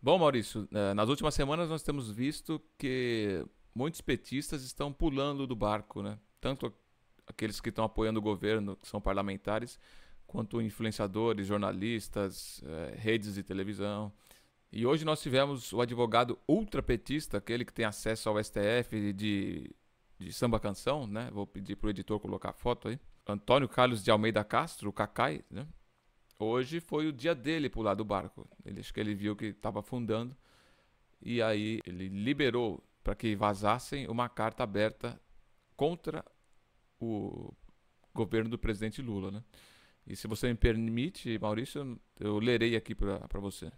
Bom, Maurício, nas últimas semanas nós temos visto que muitos petistas estão pulando do barco, né? Tanto aqueles que estão apoiando o governo, que são parlamentares, quanto influenciadores, jornalistas, redes de televisão. E hoje nós tivemos o advogado ultrapetista, aquele que tem acesso ao STF de samba canção, né? Vou pedir para o editor colocar a foto aí. Antônio Carlos de Almeida Castro, o Cacai, né? Hoje foi o dia dele pular do barco. Acho que ele viu que estava afundando e aí ele liberou para que vazassem uma carta aberta contra o governo do presidente Lula, né? E se você me permite, Maurício, eu lerei aqui para você.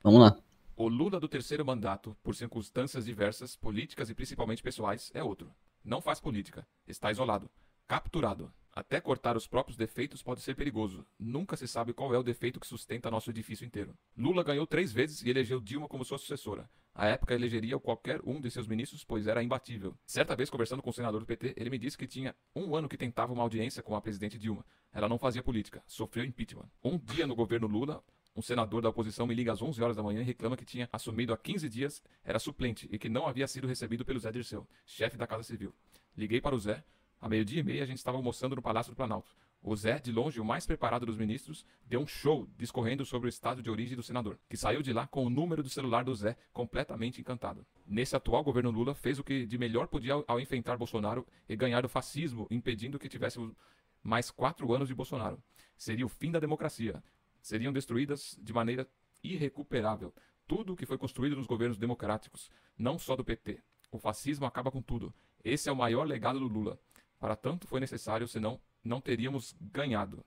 Vamos lá. O Lula do terceiro mandato, por circunstâncias diversas, políticas e principalmente pessoais, é outro. Não faz política. Está isolado. Capturado. Até cortar os próprios defeitos pode ser perigoso. Nunca se sabe qual é o defeito que sustenta nosso edifício inteiro. Lula ganhou 3 vezes e elegeu Dilma como sua sucessora. À época elegeria qualquer um de seus ministros, pois era imbatível. Certa vez, conversando com o senador do PT, ele me disse que tinha um ano que tentava uma audiência com a presidente Dilma. Ela não fazia política, sofreu impeachment. Um dia no governo Lula, um senador da oposição me liga às 11 horas da manhã e reclama que tinha assumido há 15 dias, era suplente e que não havia sido recebido pelo Zé Dirceu, chefe da Casa Civil. Liguei para o Zé. A meio-dia e meia a gente estava almoçando no Palácio do Planalto. O Zé, de longe o mais preparado dos ministros, deu um show discorrendo sobre o estado de origem do senador, que saiu de lá com o número do celular do Zé completamente encantado. Nesse atual governo Lula, fez o que de melhor podia ao enfrentar Bolsonaro e ganhar do fascismo, impedindo que tivéssemos mais 4 anos de Bolsonaro. Seria o fim da democracia. Seriam destruídas de maneira irrecuperável tudo o que foi construído nos governos democráticos, não só do PT. O fascismo acaba com tudo. Esse é o maior legado do Lula. Para tanto foi necessário, senão não teríamos ganhado.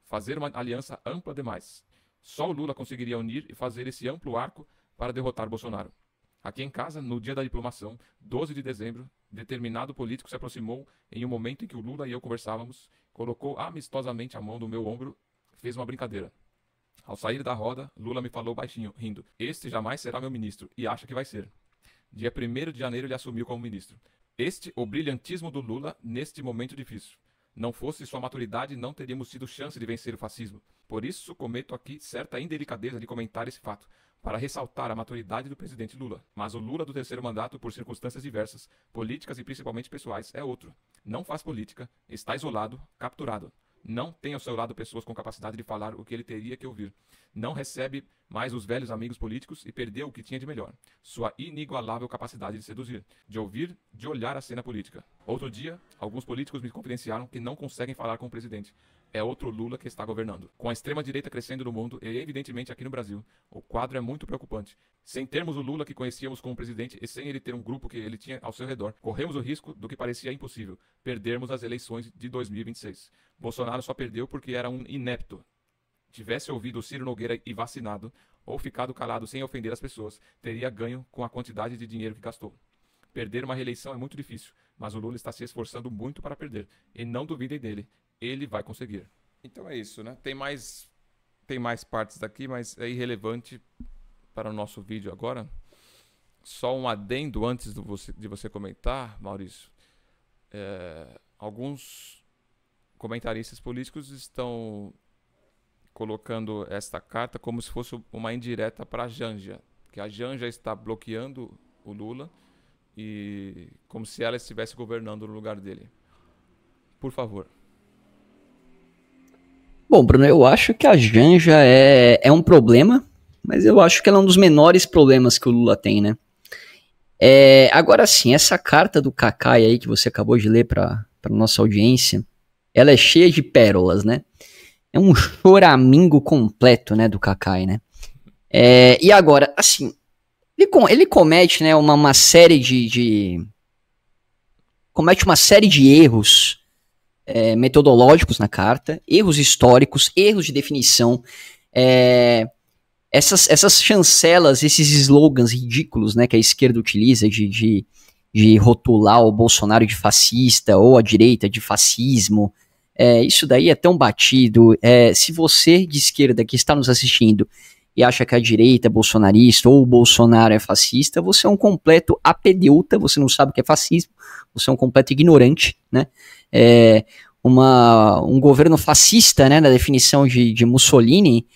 Fazer uma aliança ampla demais. Só o Lula conseguiria unir e fazer esse amplo arco para derrotar Bolsonaro. Aqui em casa, no dia da diplomação, 12 de dezembro, determinado político se aproximou em um momento em que o Lula e eu conversávamos, colocou amistosamente a mão no meu ombro, fez uma brincadeira. Ao sair da roda, Lula me falou baixinho, rindo: "Este jamais será meu ministro", e acha que vai ser. Dia 1º de janeiro ele assumiu como ministro. O brilhantismo do Lula neste momento difícil. Não fosse sua maturidade, não teríamos tido chance de vencer o fascismo. Por isso, cometo aqui certa indelicadeza de comentar esse fato, para ressaltar a maturidade do presidente Lula. Mas o Lula do terceiro mandato, por circunstâncias diversas, políticas e principalmente pessoais, é outro. Não faz política, está isolado, capturado. Não tem ao seu lado pessoas com capacidade de falar o que ele teria que ouvir. Não recebe mais os velhos amigos políticos e perdeu o que tinha de melhor: sua inigualável capacidade de seduzir, de ouvir, de olhar a cena política. Outro dia, alguns políticos me confidenciaram que não conseguem falar com o presidente. É outro Lula que está governando. Com a extrema-direita crescendo no mundo e, evidentemente, aqui no Brasil, o quadro é muito preocupante. Sem termos o Lula que conhecíamos como presidente e sem ele ter um grupo que ele tinha ao seu redor, corremos o risco do que parecia impossível: perdermos as eleições de 2026. Bolsonaro só perdeu porque era um inepto. Tivesse ouvido o Ciro Nogueira e vacinado, ou ficado calado sem ofender as pessoas, teria ganho com a quantidade de dinheiro que gastou. Perder uma reeleição é muito difícil, mas o Lula está se esforçando muito para perder. E não duvidem dele, ele vai conseguir. Então é isso, né? Tem mais partes daqui, mas é irrelevante para o nosso vídeo agora. Só um adendo antes de você comentar, Maurício. Alguns comentaristas políticos estão colocando esta carta como se fosse uma indireta para a Janja, que a Janja está bloqueando o Lula e como se ela estivesse governando no lugar dele. Por favor. Bom, Bruno, eu acho que a Janja é um problema, mas eu acho que ela é um dos menores problemas que o Lula tem, né? Agora sim, essa carta do Cacai aí que você acabou de ler para nossa audiência, ela é cheia de pérolas, né? É um choramingo completo, né, do Cacai, né? E agora, assim, ele comete, né, uma série comete uma série de erros metodológicos na carta, erros históricos, erros de definição, essas chancelas, esses slogans ridículos, né, que a esquerda utiliza de rotular o Bolsonaro de fascista ou a direita de fascismo. Isso daí é tão batido. Se você de esquerda que está nos assistindo e acha que a direita é bolsonarista ou o Bolsonaro é fascista, você é um completo apedeuta, você não sabe o que é fascismo, você é um completo ignorante, né? Um governo fascista, né, na definição de Mussolini,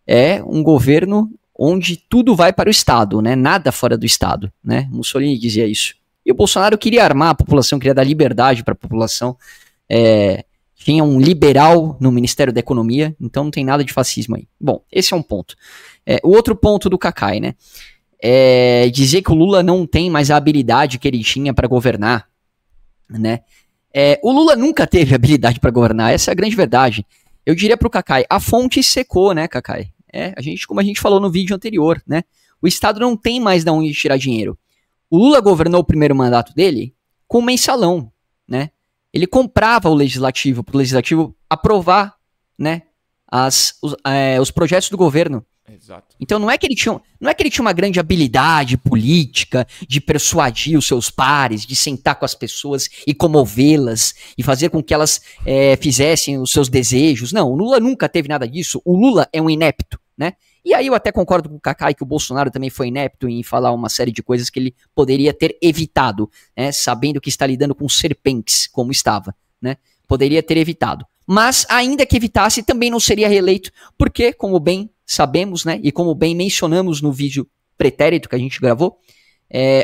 é um governo onde tudo vai para o Estado, né? Nada fora do Estado, né? Mussolini dizia isso. E o Bolsonaro queria armar a população, queria dar liberdade para a população. Tinha um liberal no Ministério da Economia, então não tem nada de fascismo aí. Bom, esse é um ponto. O outro ponto do Cacai, né? Dizer que o Lula não tem mais a habilidade que ele tinha para governar, né? O Lula nunca teve habilidade para governar, essa é a grande verdade. Eu diria pro Cacai, a fonte secou, né, Cacai? Como a gente falou no vídeo anterior, né? O Estado não tem mais de onde tirar dinheiro. O Lula governou o primeiro mandato dele com mensalão, né? Ele comprava o legislativo para o legislativo aprovar, né, os projetos do governo. Exato. Então não é que ele tinha uma grande habilidade política de persuadir os seus pares, de sentar com as pessoas e comovê-las e fazer com que elas fizessem os seus desejos. Não, o Lula nunca teve nada disso. O Lula é um inepto, né? E aí eu até concordo com o Cacai que o Bolsonaro também foi inepto em falar uma série de coisas que ele poderia ter evitado, né? Sabendo que está lidando com serpentes, como estava, né? Poderia ter evitado. Mas ainda que evitasse, também não seria reeleito, porque, como bem sabemos, né, e como bem mencionamos no vídeo pretérito que a gente gravou,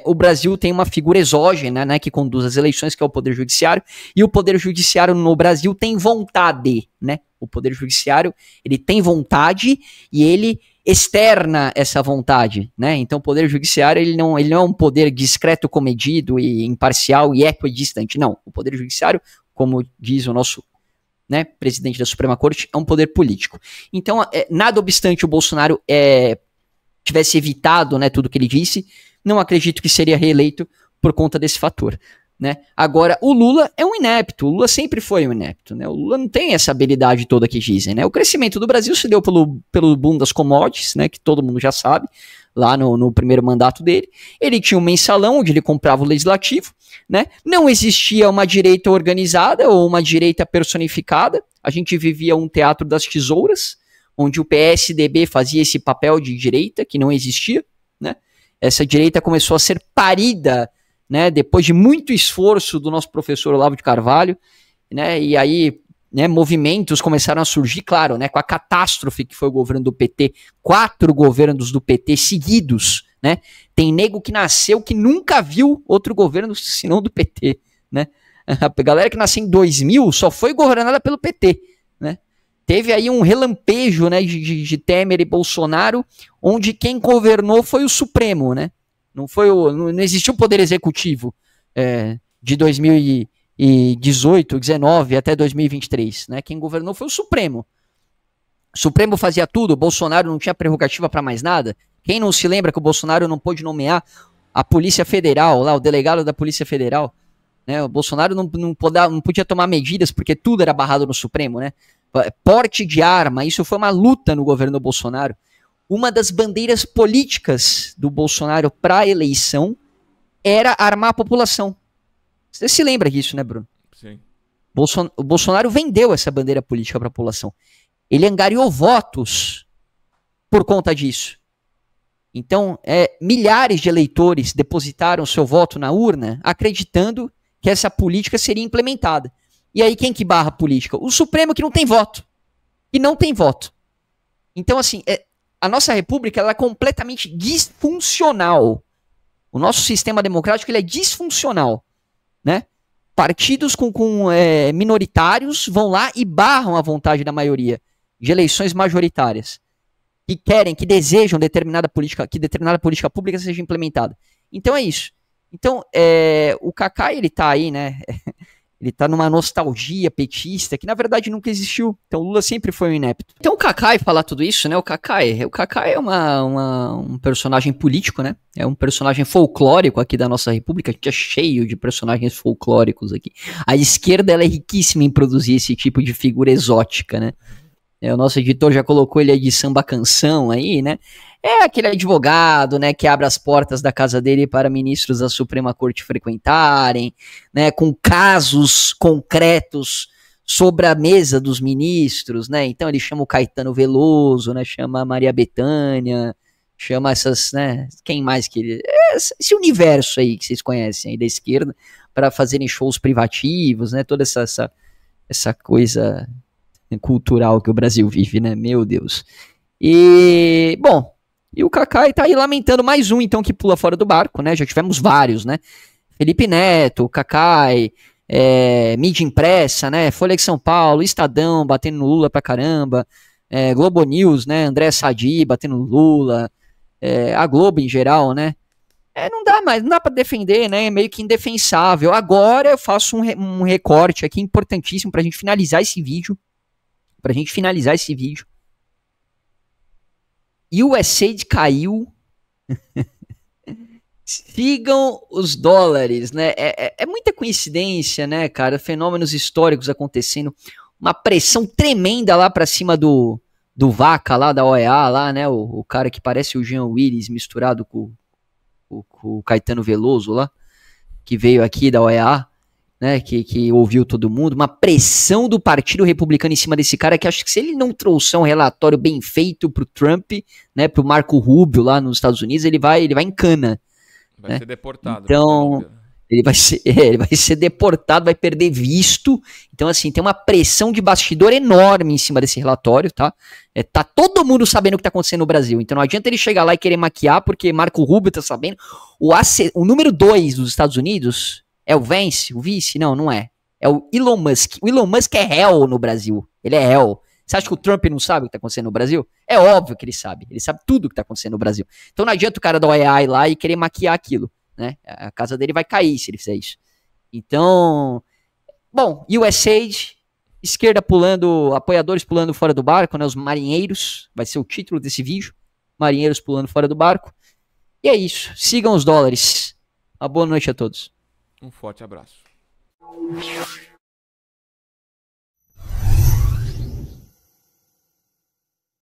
o Brasil tem uma figura exógena, né, que conduz as eleições, que é o Poder Judiciário, e o Poder Judiciário no Brasil tem vontade, né? O Poder Judiciário, ele tem vontade e ele externa essa vontade, né? Então o Poder Judiciário, ele não é um poder discreto, comedido e imparcial e equidistante, não. O Poder Judiciário, como diz o nosso, né, presidente da Suprema Corte, é um poder político. Então, nada obstante o Bolsonaro tivesse evitado, né, tudo que ele disse, não acredito que seria reeleito por conta desse fator, né? Agora, o Lula é um inepto, o Lula sempre foi um inepto, né? O Lula não tem essa habilidade toda que dizem, né? O crescimento do Brasil se deu pelo boom das commodities, né, que todo mundo já sabe, lá no primeiro mandato dele. Ele tinha um mensalão onde ele comprava o legislativo, né? Não existia uma direita organizada ou uma direita personificada. A gente vivia um teatro das tesouras, onde o PSDB fazia esse papel de direita que não existia, né? Essa direita começou a ser parida, né, depois de muito esforço do nosso professor Olavo de Carvalho, né? E aí, né, movimentos começaram a surgir, claro, né, com a catástrofe que foi o governo do PT, 4 governos do PT seguidos, né? Tem nego que nasceu que nunca viu outro governo senão do PT, né? A galera que nasceu em 2000 só foi governada pelo PT, né? Teve aí um relampejo, né, de Temer e Bolsonaro, onde quem governou foi o Supremo, né? Não existiu o poder executivo de 2018, 19 até 2023, né? Quem governou foi o Supremo. O Supremo fazia tudo, o Bolsonaro não tinha prerrogativa para mais nada. Quem não se lembra que o Bolsonaro não pôde nomear a Polícia Federal, lá, o delegado da Polícia Federal, né? O Bolsonaro não podia tomar medidas porque tudo era barrado no Supremo, né? Porte de arma, isso foi uma luta no governo do Bolsonaro. Uma das bandeiras políticas do Bolsonaro para a eleição era armar a população. Você se lembra disso, né, Bruno? Sim. O Bolsonaro vendeu essa bandeira política para a população. Ele angariou votos por conta disso. Então, milhares de eleitores depositaram seu voto na urna acreditando que essa política seria implementada. E aí quem que barra a política? O Supremo, que não tem voto. E não tem voto. Então, assim, a nossa república ela é completamente disfuncional. O nosso sistema democrático ele é disfuncional, né? Partidos com minoritários vão lá e barram a vontade da maioria de eleições majoritárias que querem, que desejam que determinada política pública seja implementada. Então é isso. Então, o Cacá, ele tá aí, né? Ele tá numa nostalgia petista que na verdade nunca existiu. Então o Lula sempre foi um inepto. Então o Cacai falar tudo isso, né? O Cacai é um personagem político, né? É um personagem folclórico aqui da nossa república. A gente é cheio de personagens folclóricos aqui. A esquerda ela é riquíssima em produzir esse tipo de figura exótica, né? O nosso editor já colocou ele aí de samba canção aí, né? É aquele advogado, né, que abre as portas da casa dele para ministros da Suprema Corte frequentarem, né, com casos concretos sobre a mesa dos ministros, né? Então ele chama o Caetano Veloso, né, chama a Maria Bethânia, chama essas, né, quem mais que ele... Esse universo aí que vocês conhecem aí da esquerda para fazerem shows privativos, né, toda essa coisa cultural que o Brasil vive, né? Meu Deus. E, bom, E o Kaká tá aí lamentando mais um, então, que pula fora do barco, né? Já tivemos vários, né? Felipe Neto, Kaká, mídia impressa, né? Folha de São Paulo, Estadão batendo no Lula pra caramba, Globo News, né? André Sadi batendo no Lula, a Globo em geral, né? Não dá mais, não dá pra defender, né? É meio que indefensável. Agora eu faço um recorte aqui importantíssimo pra gente finalizar esse vídeo. USAID caiu. Sigam os dólares, né? É muita coincidência, né, cara? Fenômenos históricos acontecendo. Uma pressão tremenda lá pra cima do Vaca lá, da OEA lá, né? O cara que parece o Jean Willis misturado com o Caetano Veloso lá, que veio aqui da OEA, né, que ouviu todo mundo, uma pressão do Partido Republicano em cima desse cara, que acho que se ele não trouxer um relatório bem feito pro Trump, né, pro Marco Rubio lá nos Estados Unidos, ele vai em cana. Vai ser deportado. Então, ele vai ser deportado, vai perder visto. Então, assim, tem uma pressão de bastidor enorme em cima desse relatório, tá? Tá todo mundo sabendo o que tá acontecendo no Brasil. Então não adianta ele chegar lá e querer maquiar, porque Marco Rubio tá sabendo. O número 2 dos Estados Unidos é o Vance, o vice? Não é. É o Elon Musk. O Elon Musk é réu no Brasil. Ele é réu. Você acha que o Trump não sabe o que tá acontecendo no Brasil? É óbvio que ele sabe. Ele sabe tudo o que tá acontecendo no Brasil. Então não adianta o cara da OEA ir lá e querer maquiar aquilo, né? A casa dele vai cair se ele fizer isso. Então, bom, USAID, esquerda pulando, apoiadores pulando fora do barco, né? Os marinheiros, vai ser o título desse vídeo. Marinheiros pulando fora do barco. E é isso. Sigam os dólares. Uma boa noite a todos. Um forte abraço.